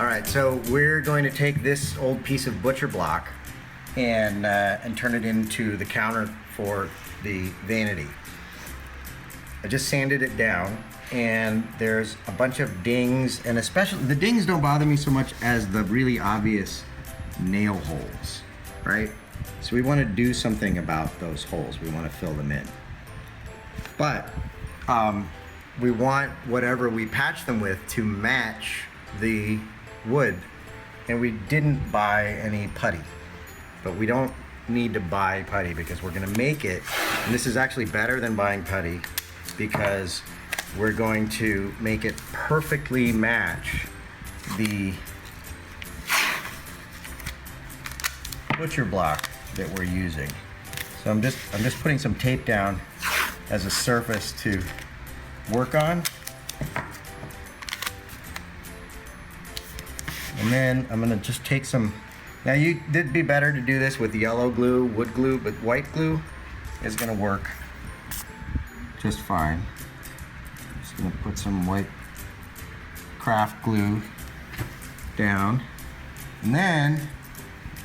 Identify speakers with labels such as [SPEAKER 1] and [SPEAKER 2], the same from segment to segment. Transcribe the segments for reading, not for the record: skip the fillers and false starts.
[SPEAKER 1] All right, so we're going to take this old piece of butcher block and turn it into the counter for the vanity. I just sanded it down, and there's a bunch of dings, and especially the dings don't bother me so much as the really obvious nail holes, right? So we want to do something about those holes. We want to fill them in. But we want whatever we patch them with to match the wood. And we didn't buy any putty, but we don't need to buy putty because we're going to make it. And this is actually better than buying putty because we're going to make it perfectly match the butcher block that we're using. So I'm just putting some tape down as a surface to work on. And then I'm gonna just take some, now it'd be better to do this with yellow glue, wood glue, but white glue is gonna work just fine. I'm just gonna put some white craft glue down. And then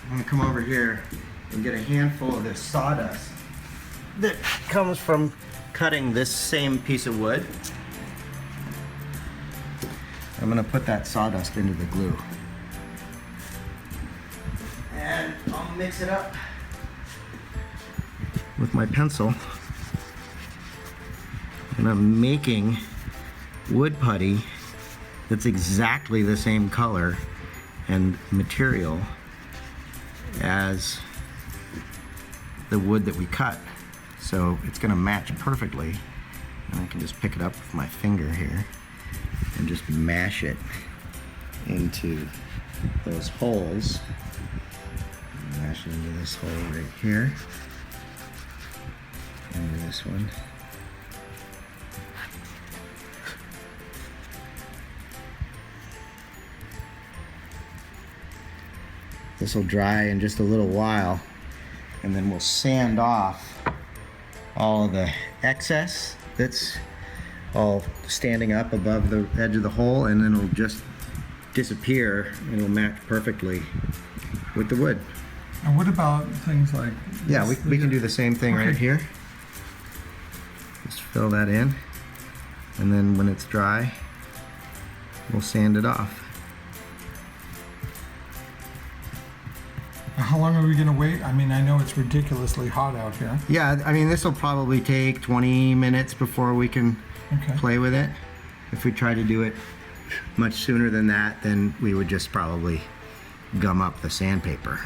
[SPEAKER 1] I'm gonna come over here and get a handful of this sawdust that comes from cutting this same piece of wood. I'm gonna put that sawdust into the glue. And I'll mix it up with my pencil. And I'm making wood putty that's exactly the same color and material as the wood that we cut. So it's gonna match perfectly. And I can just pick it up with my finger here and just mash it into those holes. Mash it into this hole right here. Into this one. This will dry in just a little while, and then we'll sand off all of the excess that's all standing up above the edge of the hole, and then it'll just disappear and it'll match perfectly with the wood.
[SPEAKER 2] And what about things like
[SPEAKER 1] Yeah, we can do the same thing right here. Just fill that in, and then when it's dry, we'll sand it off.
[SPEAKER 2] How long are we going to wait? I mean, I know it's ridiculously hot out here.
[SPEAKER 1] Yeah, I mean, this will probably take 20 minutes before we can play with it. If we try to do it much sooner than that, then we would just probably gum up the sandpaper.